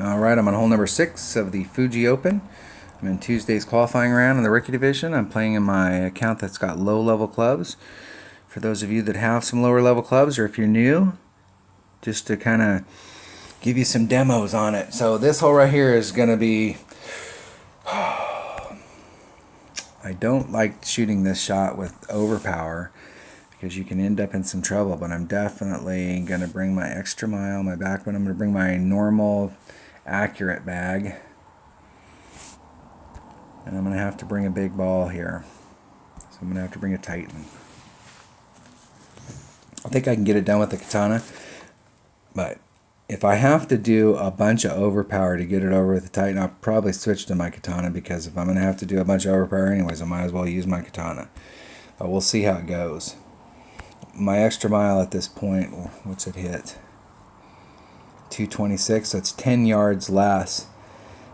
Alright, I'm on hole number 6 of the Fuji Open. I'm in Tuesday's qualifying round in the rookie division. I'm playing in my account that's got low level clubs. For those of you that have some lower level clubs, or if you're new, just to kind of give you some demos on it. So this hole right here is going to be... I don't like shooting this shot with overpower because you can end up in some trouble, but I'm definitely going to bring my extra mile, my backbone. I'm going to bring my normal accurate bag, and I'm going to have to bring a big ball here. So I'm going to have to bring a Titan. I think I can get it done with the katana, but if I have to do a bunch of overpower to get it over with the Titan, I'll probably switch to my katana, because if I'm going to have to do a bunch of overpower anyways, I might as well use my katana. But we'll see how it goes. My extra mile at this point, what's it hit? 226, so it's 10 yards less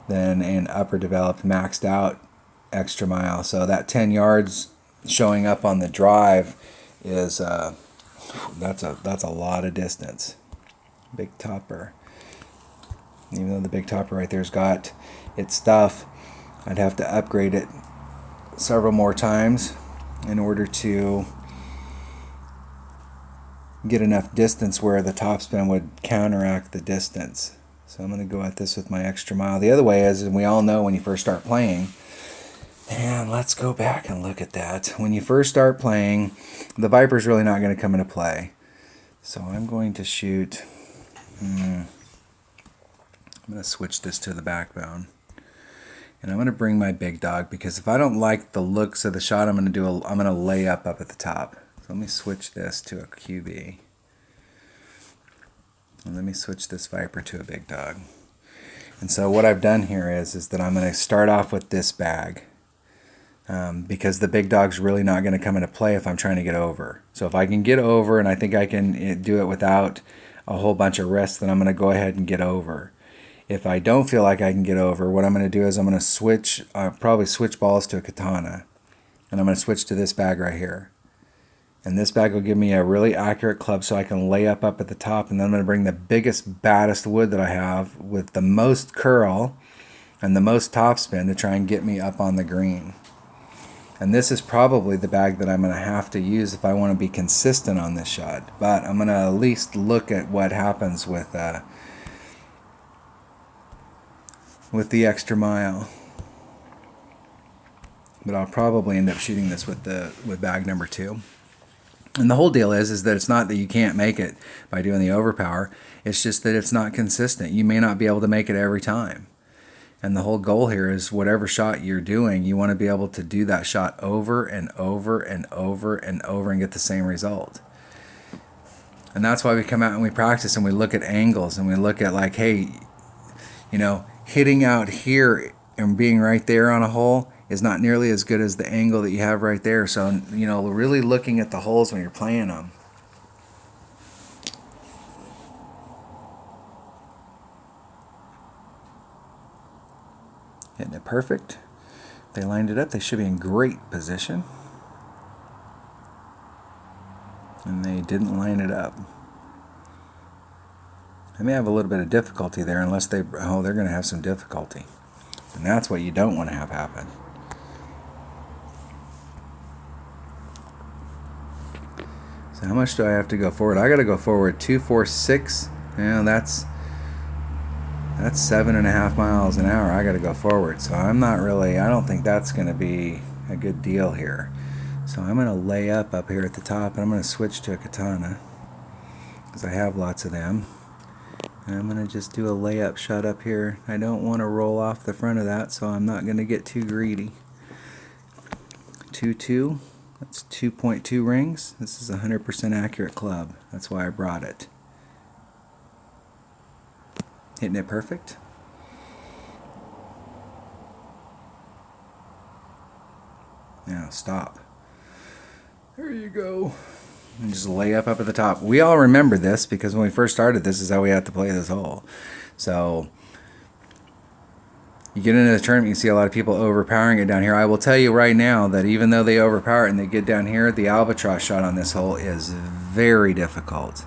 than an upper developed maxed out extra mile. So that 10 yards showing up on the drive is that's a lot of distance. Big topper. Even though the big topper right there's got its stuff, I'd have to upgrade it several more times in order to get enough distance where the topspin would counteract the distance. So I'm going to go at this with my extra mile. The other way is, and we all know when you first start playing, and let's go back and look at that. When you first start playing, the Viper's really not going to come into play. So I'm going to shoot, I'm going to switch this to the backbone. And I'm going to bring my big dog, because if I don't like the looks of the shot, I'm going to lay up at the top. So let me switch this to a QB. And let me switch this Viper to a big dog. And so what I've done here is that I'm going to start off with this bag, because the big dog's really not going to come into play if I'm trying to get over. So if I can get over, and I think I can do it without a whole bunch of risks, then I'm going to go ahead and get over. If I don't feel like I can get over, what I'm going to do is I'm going to switch, probably switch balls to a katana. And I'm going to switch to this bag right here. And this bag will give me a really accurate club so I can lay up at the top. And then I'm going to bring the biggest, baddest wood that I have with the most curl and the most topspin to try and get me up on the green. And this is probably the bag that I'm going to have to use if I want to be consistent on this shot. But I'm going to at least look at what happens with the extra mile. But I'll probably end up shooting this with bag number 2. And the whole deal is that it's not that you can't make it by doing the overpower. It's just that it's not consistent. You may not be able to make it every time. And the whole goal here is whatever shot you're doing, you want to be able to do that shot over and over and over and over and get the same result. And that's why we come out and we practice and we look at angles and we look at, like, hey, hitting out here and being right there on a hole is not nearly as good as the angle that you have right there. So, really looking at the holes when you're playing them. Hitting it perfect. They lined it up. They should be in great position. And they didn't line it up. They may have a little bit of difficulty there, unless they're going to have some difficulty. And that's what you don't want to have happen. So how much do I have to go forward? I got to go forward 246. That's 7.5 miles an hour. I got to go forward. So I don't think that's going to be a good deal here. So I'm going to lay up here at the top, and I'm going to switch to a katana, because I have lots of them. And I'm going to just do a layup shot up here. I don't want to roll off the front of that, so I'm not going to get too greedy. 2-2. That's 2.2 rings. This is a 100% accurate club. That's why I brought it. Hitting it perfect. Now stop. There you go. And just lay up at the top. We all remember this, because when we first started, this is how we had to play this hole. So you get into the tournament, you see a lot of people overpowering it down here. I will tell you right now that even though they overpower it and they get down here, the albatross shot on this hole is very difficult.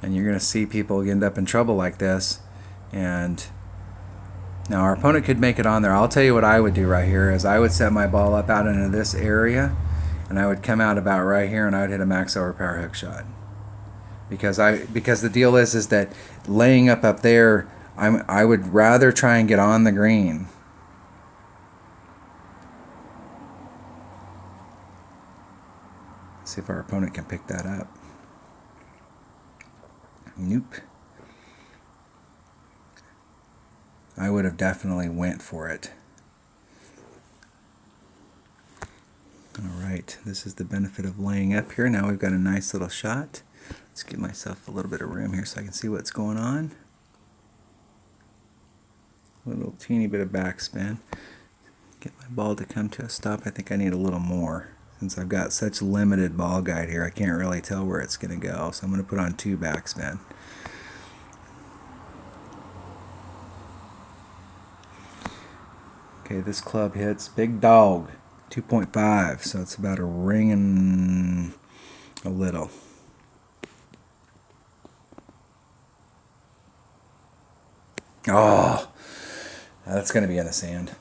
And you're going to see people end up in trouble like this. And now our opponent could make it on there. I'll tell you what I would do right here is I would set my ball up out into this area, and I would come out about right here, and I would hit a max overpower hook shot. Because the deal is that laying up there, I would rather try and get on the green. See if our opponent can pick that up. Nope. I would have definitely went for it. Alright, this is the benefit of laying up here. Now we've got a nice little shot. Let's give myself a little bit of room here so I can see what's going on. A little teeny bit of backspin. Get my ball to come to a stop. I think I need a little more. Since I've got such limited ball guide here, I can't really tell where it's going to go. So I'm going to put on 2 backspin. Okay, this club hits big dog, 2.5, so it's about a ring and a little. Oh, that's going to be in the sand.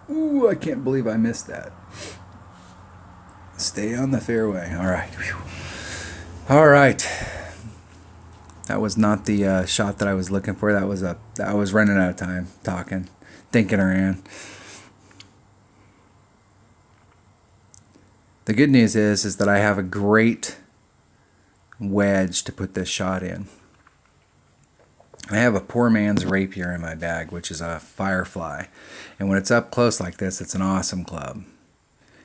Ooh, I can't believe I missed that. Stay on the fairway. All right. All right. That was not the shot that I was looking for. I was running out of time talking, thinking around. The good news is that I have a great wedge to put this shot in. I have a poor man's rapier in my bag, which is a Firefly. And when it's up close like this, it's an awesome club.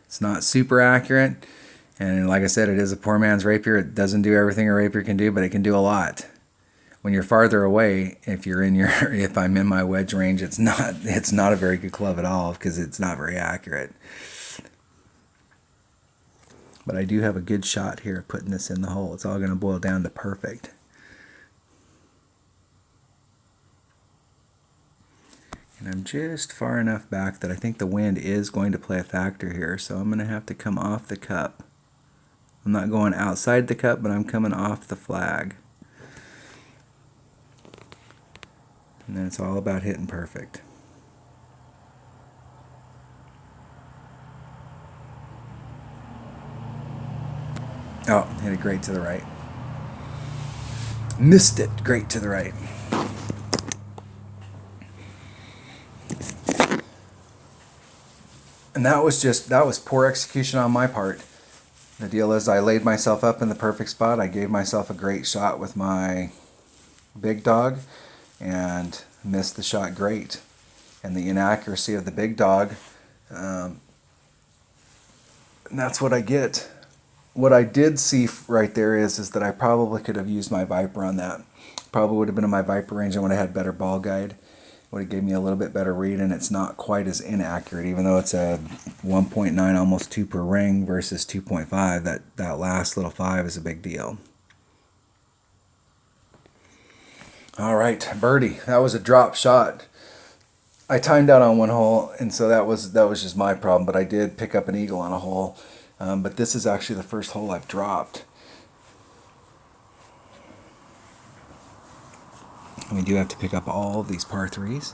It's not super accurate. And like I said, it is a poor man's rapier. It doesn't do everything a rapier can do, but it can do a lot. When you're farther away, if I'm in my wedge range, it's not a very good club at all because it's not very accurate. But I do have a good shot here of putting this in the hole. It's all going to boil down to perfect. And I'm just far enough back that I think the wind is going to play a factor here. So I'm going to have to come off the cup. I'm not going outside the cup, but I'm coming off the flag. And then it's all about hitting perfect. Oh, hit it great to the right. Missed it great to the right. And that was poor execution on my part. The deal is I laid myself up in the perfect spot. I gave myself a great shot with my big dog and missed the shot great. And the inaccuracy of the big dog, and that's what I get. What I did see right there is that I probably could have used my Viper on that. Probably would have been in my Viper range and would have had better ball guide. Would have gave me a little bit better read, and it's not quite as inaccurate, even though it's a 1.9, almost 2 per ring versus 2.5. That last little 5 is a big deal. All right, birdie. That was a drop shot. I timed out on one hole, and so that was just my problem. But I did pick up an eagle on a hole. But this is actually the first hole I've dropped. We do have to pick up all of these par 3s.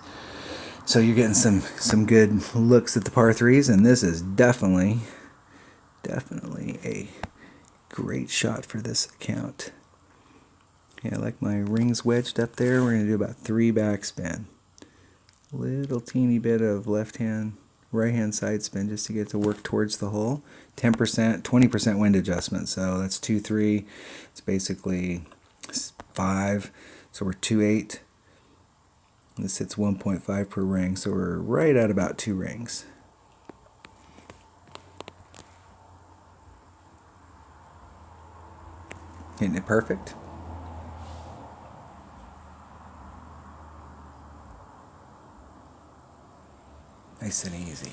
So you're getting some good looks at the par 3s, and this is definitely a great shot for this account. Yeah, I like my rings wedged up there. We're going to do about 3 backspin. Little teeny bit of right hand side spin just to get to work towards the hole. 10%, 20% wind adjustment. So that's 2-3. It's basically 5. So we're 2-8. This hits 1.5 per ring. So we're right at about 2 rings. Hitting it perfect. Nice and easy.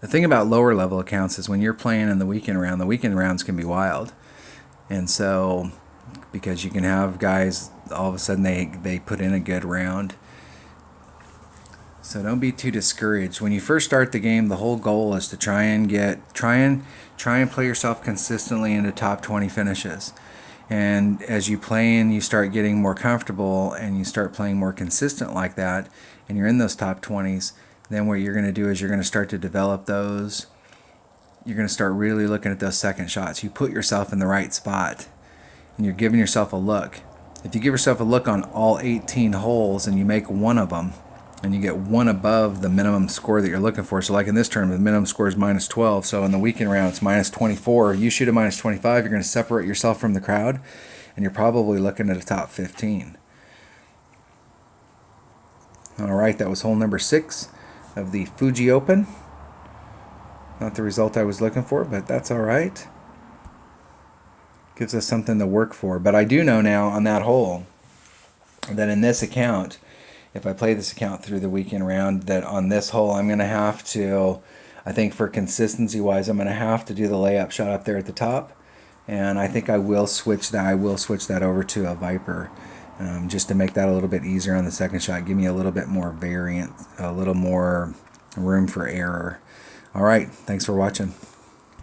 The thing about lower level accounts is when you're playing in the weekend rounds can be wild. And so, because you can have guys, all of a sudden they put in a good round. So don't be too discouraged. When you first start the game, the whole goal is to try and play yourself consistently into top 20 finishes. And as you play and you start getting more comfortable and you start playing more consistent like that, and you're in those top 20s, then what you're going to do is you're going to start to develop those. You're going to start really looking at those second shots. You put yourself in the right spot and you're giving yourself a look. If you give yourself a look on all 18 holes and you make one of them, and you get one above the minimum score that you're looking for. So like in this tournament, the minimum score is minus 12. So in the weekend round, it's minus 24. You shoot a minus 25, you're going to separate yourself from the crowd, and you're probably looking at a top 15. All right, that was hole number 6 of the Fuji Open. Not the result I was looking for, but that's all right. Gives us something to work for. But I do know now on that hole that in this account, if I play this account through the weekend round, that on this hole I'm going to have to, I think for consistency wise, I'm going to have to do the layup shot up there at the top, and I think I will switch that over to a Viper, just to make that a little bit easier on the second shot, give me a little bit more variant, a little more room for error. All right, thanks for watching.